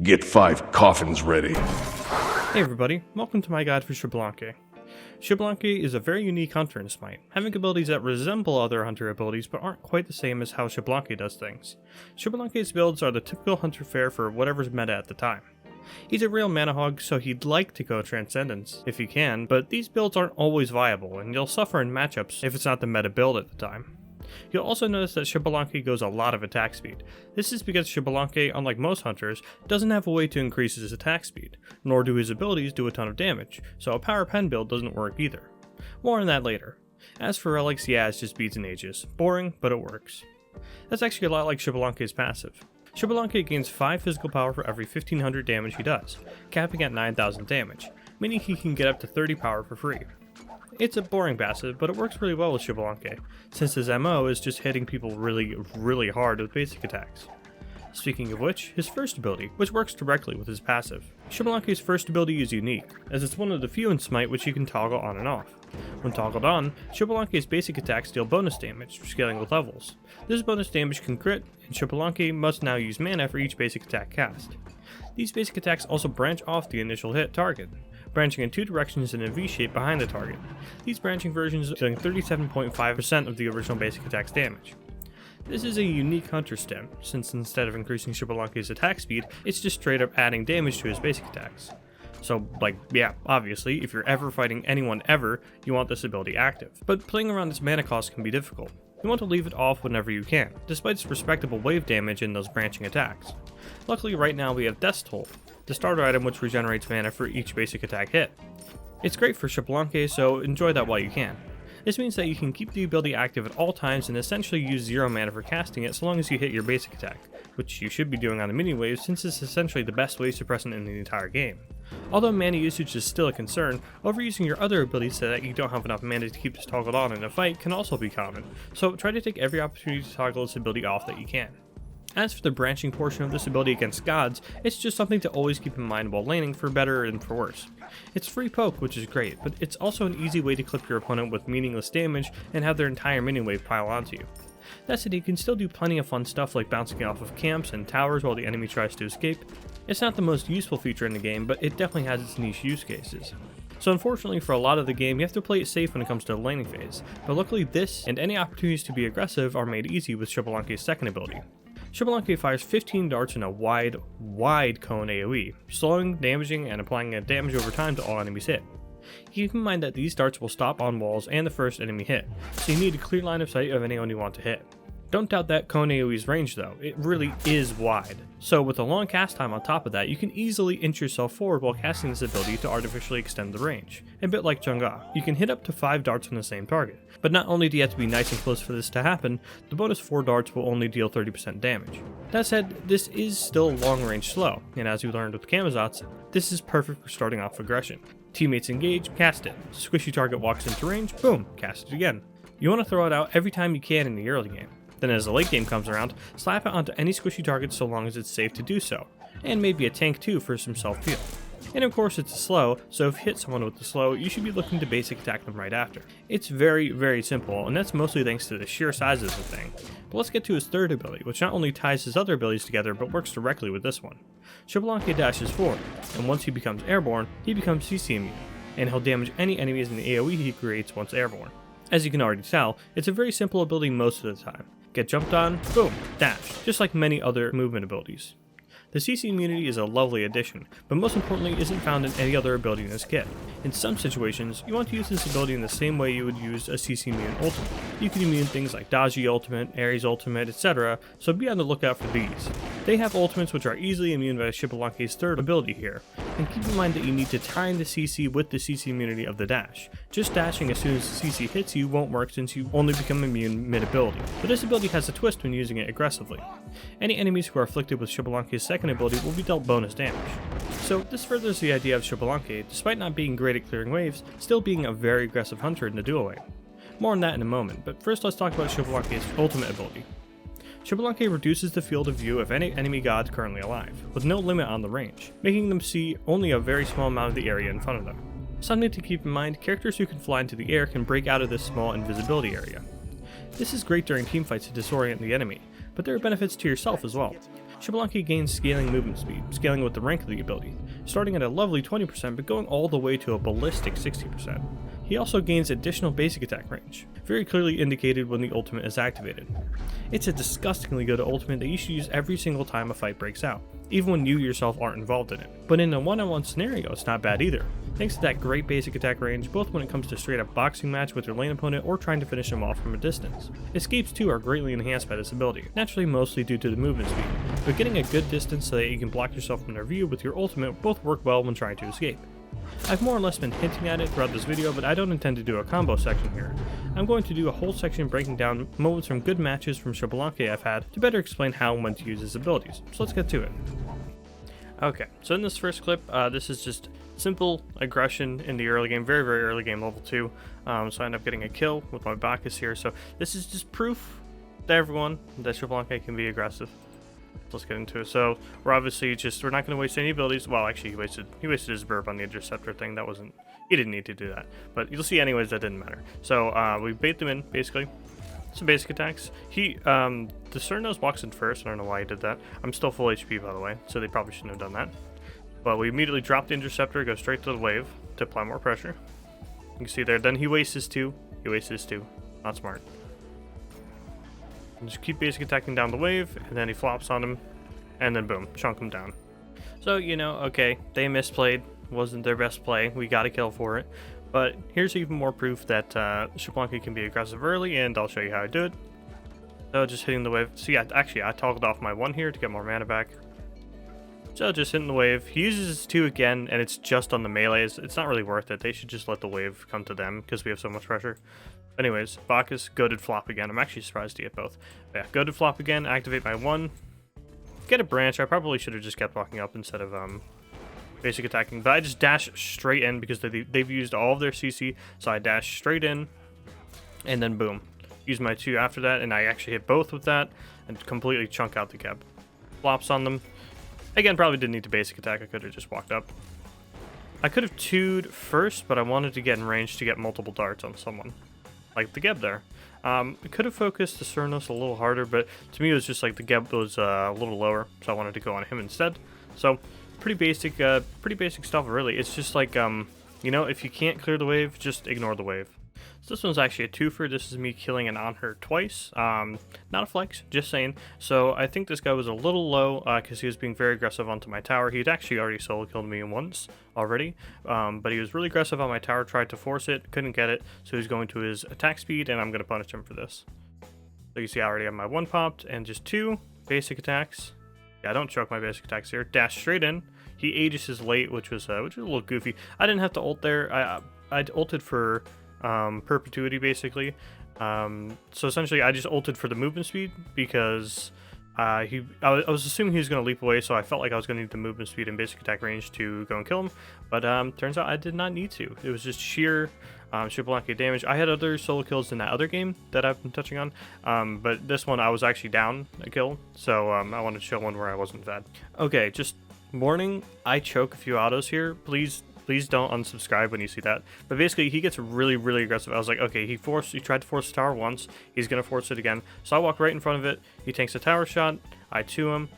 Get 5 coffins ready. Hey everybody, welcome to my guide for Xbalanque. Xbalanque is a very unique hunter in SMITE, having abilities that resemble other hunter abilities but aren't quite the same as how Xbalanque does things. Xbalanque's builds are the typical hunter fare for whatever's meta at the time. He's a real mana hog, so he'd like to go Transcendence if he can, but these builds aren't always viable and you'll suffer in matchups if it's not the meta build at the time. You'll also notice that Xbalanque goes a lot of attack speed. This is because Xbalanque, unlike most hunters, doesn't have a way to increase his attack speed, nor do his abilities do a ton of damage, so a power pen build doesn't work either. More on that later. As for relics, yeah, it's just beads and ages. Boring, but it works. That's actually a lot like Xbalanque's passive. Xbalanque gains 5 physical power for every 1500 damage he does, capping at 9000 damage, meaning he can get up to 30 power for free. It's a boring passive, but it works really well with Xbalanque, since his MO is just hitting people really hard with basic attacks. Speaking of which, his first ability, which works directly with his passive. Xbalanque's first ability is unique, as it's one of the few in SMITE which you can toggle on and off. When toggled on, Xbalanque's basic attacks deal bonus damage, scaling with levels. This bonus damage can crit, and Xbalanque must now use mana for each basic attack cast. These basic attacks also branch off the initial hit target, branching in 2 directions in a V-shape behind the target. These branching versions dealing 37.5% of the original basic attack's damage. This is a unique hunter stem, since instead of increasing Xbalanque's attack speed, it's just straight up adding damage to his basic attacks. So, obviously, if you're ever fighting anyone ever, you want this ability active. But playing around its mana cost can be difficult. You want to leave it off whenever you can, despite its respectable wave damage in those branching attacks. Luckily right now we have Death's Toll, the starter item which regenerates mana for each basic attack hit. It's great for Xbalanque, so enjoy that while you can. This means that you can keep the ability active at all times and essentially use 0 mana for casting it so long as you hit your basic attack, which you should be doing on a mini wave since it's essentially the best wave suppressant in the entire game. Although mana usage is still a concern, overusing your other abilities so that you don't have enough mana to keep this toggled on in a fight can also be common, so try to take every opportunity to toggle this ability off that you can. As for the branching portion of this ability against gods, it's just something to always keep in mind while laning for better and for worse. It's free poke, which is great, but it's also an easy way to clip your opponent with meaningless damage and have their entire minion wave pile onto you. That said, you can still do plenty of fun stuff like bouncing off of camps and towers while the enemy tries to escape. It's not the most useful feature in the game, but it definitely has its niche use cases. So unfortunately for a lot of the game, you have to play it safe when it comes to the laning phase, but luckily this and any opportunities to be aggressive are made easy with Xbalanque's second ability. Xbalanque fires 15 darts in a wide cone AoE, slowing, damaging, and applying a damage over time to all enemies hit. Keep in mind that these darts will stop on walls and the first enemy hit, so you need a clear line of sight of anyone you want to hit. Don't doubt that cone AoE's range though, it really is wide. So with a long cast time on top of that, you can easily inch yourself forward while casting this ability to artificially extend the range. A bit like Chang'e, you can hit up to 5 darts on the same target. But not only do you have to be nice and close for this to happen, the bonus 4 darts will only deal 30% damage. That said, this is still long range slow, and as we learned with Camazotz, this is perfect for starting off aggression. Teammates engage, cast it. Squishy target walks into range, boom, cast it again. You want to throw it out every time you can in the early game. Then as the late game comes around, slap it onto any squishy target so long as it's safe to do so, and maybe a tank too for some self-heal. And of course it's a slow, so if you hit someone with the slow, you should be looking to basic attack them right after. It's very simple, and that's mostly thanks to the sheer size of the thing. But let's get to his third ability, which not only ties his other abilities together, but works directly with this one. Xbalanque dashes forward, and once he becomes airborne, he becomes CC immune, and he'll damage any enemies in the AoE he creates once airborne. As you can already tell, it's a very simple ability most of the time. Get jumped on, boom, dash, just like many other movement abilities. The CC immunity is a lovely addition, but most importantly isn't found in any other ability in this kit. In some situations, you want to use this ability in the same way you would use a CC immune ultimate. You can immune things like Daji ultimate, Ares ultimate, etc., so be on the lookout for these. They have ultimates which are easily immune by Xbalanque's third ability here, and keep in mind that you need to time the CC with the CC immunity of the dash. Just dashing as soon as the CC hits you won't work since you only become immune mid-ability, but this ability has a twist when using it aggressively. Any enemies who are afflicted with Xbalanque's second ability will be dealt bonus damage. So this furthers the idea of Xbalanque, despite not being great at clearing waves, still being a very aggressive hunter in the duo lane. More on that in a moment, but first let's talk about Xbalanque's ultimate ability. Xbalanque reduces the field of view of any enemy god currently alive, with no limit on the range, making them see only a very small amount of the area in front of them. Something to keep in mind, characters who can fly into the air can break out of this small invisibility area. This is great during teamfights to disorient the enemy, but there are benefits to yourself as well. Xbalanque gains scaling movement speed, scaling with the rank of the ability, starting at a lovely 20% but going all the way to a ballistic 60%. He also gains additional basic attack range, very clearly indicated when the ultimate is activated. It's a disgustingly good ultimate that you should use every single time a fight breaks out, even when you yourself aren't involved in it. But in a one-on-one scenario, it's not bad either, thanks to that great basic attack range both when it comes to straight up boxing match with your lane opponent or trying to finish him off from a distance. Escapes too are greatly enhanced by this ability, naturally mostly due to the movement speed, but getting a good distance so that you can block yourself from their view with your ultimate both work well when trying to escape. I've more or less been hinting at it throughout this video, but I don't intend to do a combo section here. I'm going to do a whole section breaking down moments from good matches from Xbalanque I've had to better explain how and when to use his abilities, so let's get to it. Okay, so in this first clip, this is just simple aggression in the early game, very early game, level 2, so I end up getting a kill with my Bacchus here, so this is just proof to everyone that Xbalanque can be aggressive. Let's get into it. So we're obviously we're not going to waste any abilities. Well, actually he wasted his burp on the interceptor thing. He didn't need to do that, but you'll see anyways that didn't matter. So we bait them in basically. Some basic attacks. The Cernos walks in first. I don't know why he did that. I'm still full HP by the way, so they probably shouldn't have done that. But we immediately drop the interceptor, go straight to the wave to apply more pressure. You can see there. Then he wastes his 2. Not smart. And just keep basic attacking down the wave, and then he flops on him, and then boom, chunk him down. So, okay, they misplayed, wasn't their best play, we got a kill for it, but here's even more proof that Xbalanque can be aggressive early, and I'll show you how I do it. So just hitting the wave, so yeah, actually I toggled off my 1 here to get more mana back. So just hitting the wave, he uses his 2 again, and it's just on the melees. It's not really worth it, they should just let the wave come to them, because we have so much pressure. Anyways, Bacchus, goaded flop again. I'm actually surprised to get both. But yeah, goaded flop again, activate my 1. Get a branch. I probably should have just kept walking up instead of basic attacking. But I just dash straight in because they've used all of their CC. So I dash straight in, and then boom. Use my 2 after that, and I actually hit both with that, and completely chunk out the cab. Flops on them. Again, probably didn't need to basic attack. I could have just walked up. I could have 2'd first, but I wanted to get in range to get multiple darts on someone. Like the Geb there. I could have focused the Cernos a little harder, but to me it was just like the Geb was a little lower, so I wanted to go on him instead. So pretty basic stuff really. It's just like if you can't clear the wave, just ignore the wave. So this one's actually a twofer. This is me killing an on her twice. Not a flex, just saying. So I think this guy was a little low because he was being very aggressive onto my tower. He'd actually already solo killed me once already, but he was really aggressive on my tower, tried to force it, couldn't get it, so he's going to his attack speed, and I'm going to punish him for this. So you see I already have my 1 popped, and just 2 basic attacks. Yeah, I don't choke my basic attacks here. Dash straight in. He aegis his late, which was a little goofy. I didn't have to ult there. I ulted for perpetuity basically. So essentially I just ulted for the movement speed because I was assuming he was going to leap away, so I felt like I was going to need the movement speed and basic attack range to go and kill him, but turns out I did not need to. It was just sheer Xbalanque damage. I had other solo kills in that other game that I've been touching on, but this one I was actually down a kill, so I wanted to show one where I wasn't bad. Okay, just warning, I choke a few autos here. Please don't unsubscribe when you see that. But basically, he gets really aggressive. I was like, okay, he tried to force the tower once. He's going to force it again. So I walk right in front of it. He tanks a tower shot. I 2 him.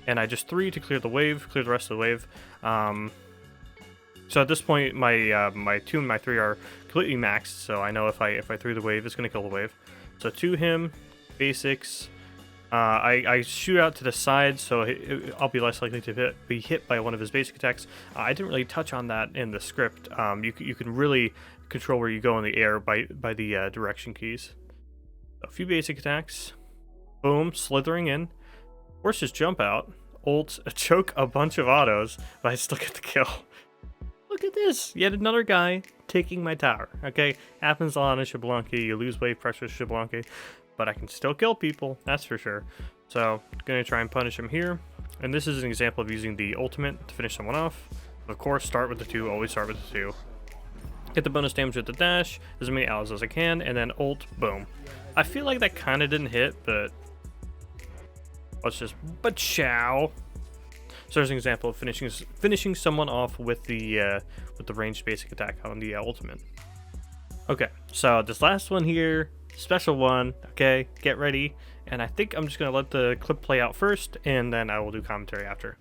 And I just 3 to clear the wave, clear the rest of the wave. So at this point, my 2 and my 3 are completely maxed. So I know if I 3 the wave, it's going to kill the wave. So 2 him, basics. I shoot out to the side, so I'll be less likely to be hit by one of his basic attacks. I didn't really touch on that in the script. You can really control where you go in the air by the direction keys. A few basic attacks. Boom, slithering in. Force his jump out. Ult, choke a bunch of autos, but I still get the kill. Look at this! Yet another guy taking my tower. Okay, happens a lot in Xbalanque. You lose wave pressure with Xbalanque. But I can still kill people, that's for sure. So, gonna try and punish him here. And this is an example of using the ultimate to finish someone off. Of course, start with the 2, always start with the 2. Get the bonus damage with the dash, as many allies as I can, and then ult, boom. I feel like that kind of didn't hit, but let's just ba-chow. So there's an example of finishing someone off with the ranged basic attack on the ultimate. Okay, so this last one here, special one, okay? Get ready. And I think I'm just going to let the clip play out first, and then I will do commentary after.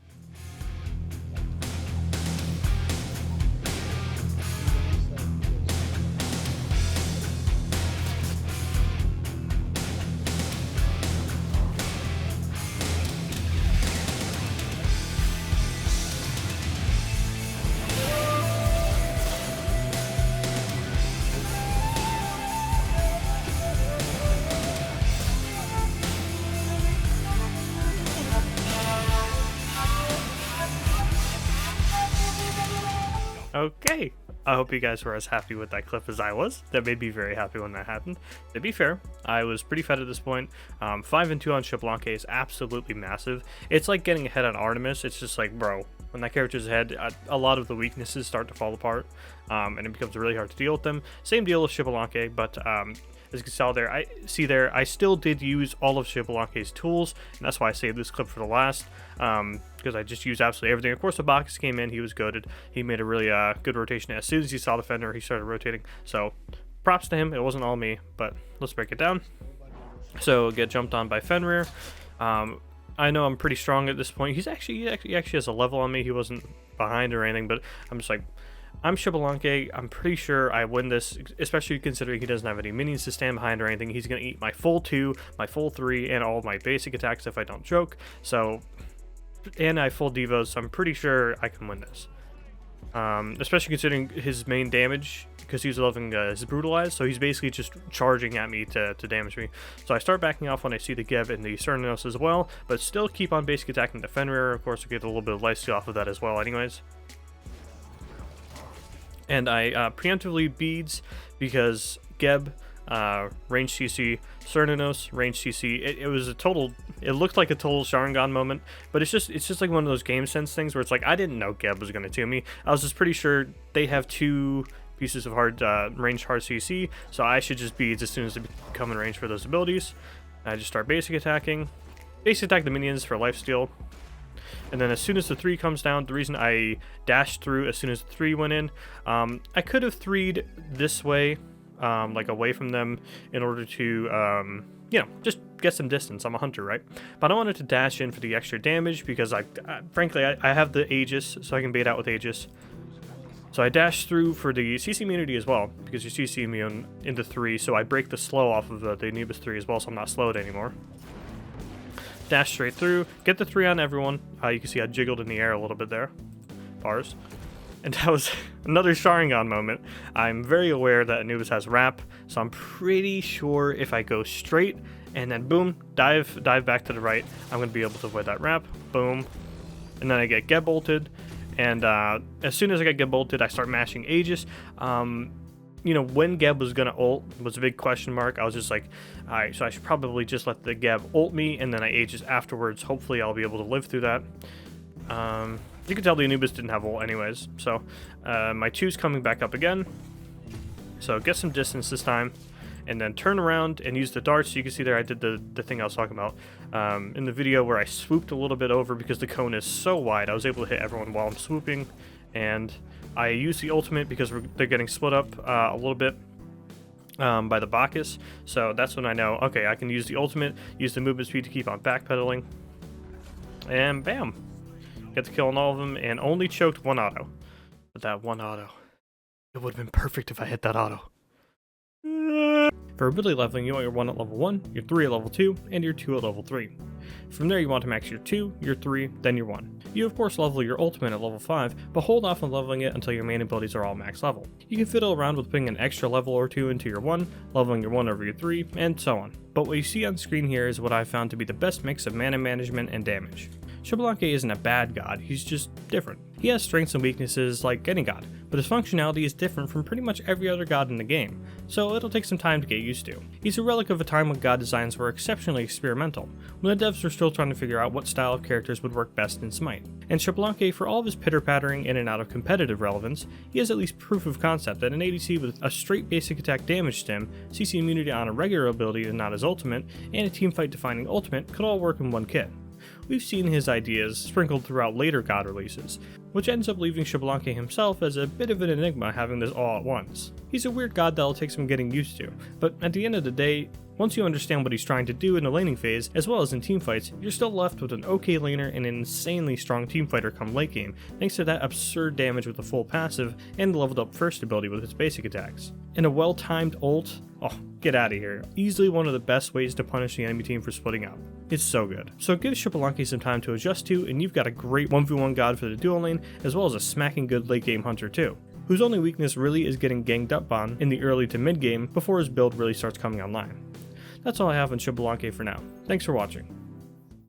Okay, I hope you guys were as happy with that clip as I was. That made me very happy when that happened. To be fair, I was pretty fed at this point. 5-2 on Xbalanque is absolutely massive. It's like getting ahead on Artemis. It's just like, bro, when that character's ahead, a lot of the weaknesses start to fall apart, and it becomes really hard to deal with them. Same deal with Xbalanque, but as you can see there, I still did use all of Xbalanque's tools, and that's why I saved this clip for the last, because I just used absolutely everything. Of course, the Bacchus came in, he was goated. He made a really good rotation. As soon as he saw the Fender, he started rotating. So props to him. It wasn't all me, but let's break it down. So get jumped on by Fenrir. I know I'm pretty strong at this point. He actually has a level on me. He wasn't behind or anything, but I'm just like, I'm Xbalanque. I'm pretty sure I win this, especially considering he doesn't have any minions to stand behind or anything. He's going to eat my full 2, my full 3, and all of my basic attacks if I don't choke. So, and I full devos, so I'm pretty sure I can win this. Especially considering his main damage, because he's leveling his brutalize, so he's basically just charging at me to damage me. So I start backing off when I see the Geb and the Cernos as well, but still keep on basic attacking the Fenrir. Of course, I get a little bit of lifesteal off of that as well anyways. And I preemptively beads because Geb, range CC, Cernos, range CC. It was a total. It looked like a total Sharingan moment, but it's just like one of those game sense things where it's like I didn't know Geb was gonna 2 me. I was just pretty sure they have 2 pieces of ranged hard CC, so I should just beads as soon as they come in range for those abilities. I just start basic attacking, basic attack the minions for lifesteal. And then as soon as the 3 comes down, the reason I dashed through as soon as the 3 went in, I could have 3'd this way, like away from them, in order to, you know, just get some distance. I'm a hunter, right? But I wanted to dash in for the extra damage because frankly, I have the Aegis, so I can bait out with Aegis. So I dash through for the CC immunity as well, because you're CC immune into 3, so I break the slow off of the Anubis 3 as well, so I'm not slowed anymore. Dash straight through, get the 3 on everyone. You can see I jiggled in the air a little bit there. Bars. And that was another Sharingan moment. I'm very aware that Anubis has wrap, so I'm pretty sure if I go straight and then boom, dive back to the right, I'm going to be able to avoid that wrap. Boom. And then I get bolted. And as soon as I get bolted, I start mashing Aegis. You know, when Geb was gonna ult was a big question mark. I was just like, alright, so I should probably just let the Geb ult me, and then I Aegis afterwards. Hopefully I'll be able to live through that. You can tell the Anubis didn't have ult anyways. So my 2's coming back up again. So get some distance this time, and then turn around and use the darts. You can see there I did the thing I was talking about in the video where I swooped a little bit over because the cone is so wide. I was able to hit everyone while I'm swooping, and I use the ultimate because they're getting split up a little bit by the Bacchus. So that's when I know, okay, I can use the ultimate, use the movement speed to keep on backpedaling. And bam! Get the kill on all of them, and only choked 1 auto. But that 1 auto, it would have been perfect if I hit that auto. For ability leveling, you want your 1 at level 1, your 3 at level 2, and your 2 at level 3. From there you want to max your 2, your 3, then your 1. You of course level your ultimate at level 5, but hold off on leveling it until your main abilities are all max level. You can fiddle around with putting an extra level or 2 into your 1, leveling your 1 over your 3, and so on. But what you see on screen here is what I found to be the best mix of mana management and damage. Xbalanque isn't a bad god, he's just different. He has strengths and weaknesses like any god, but his functionality is different from pretty much every other god in the game, so it'll take some time to get used to. He's a relic of a time when god designs were exceptionally experimental, when the devs were still trying to figure out what style of characters would work best in SMITE. And Xbalanque, for all of his pitter-pattering in and out of competitive relevance, he has at least proof of concept that an ADC with a straight basic attack damage stim, CC immunity on a regular ability and not his ultimate, and a teamfight defining ultimate could all work in one kit. we've seen his ideas sprinkled throughout later God releases, which ends up leaving Xbalanque himself as a bit of an enigma having this all at once. He's a weird god that'll take some getting used to, but at the end of the day, once you understand what he's trying to do in the laning phase, as well as in teamfights, you're still left with an okay laner and an insanely strong teamfighter come late game, thanks to that absurd damage with the full passive and the leveled up first ability with its basic attacks. And a well-timed ult, oh, get out of here. Easily one of the best ways to punish the enemy team for splitting up. It's so good. So give Xbalanque some time to adjust to, and you've got a great 1v1 god for the dual lane, as well as a smacking good late game hunter too, whose only weakness really is getting ganged up on in the early to mid game before his build really starts coming online. That's all I have on Xbalanque for now. Thanks for watching.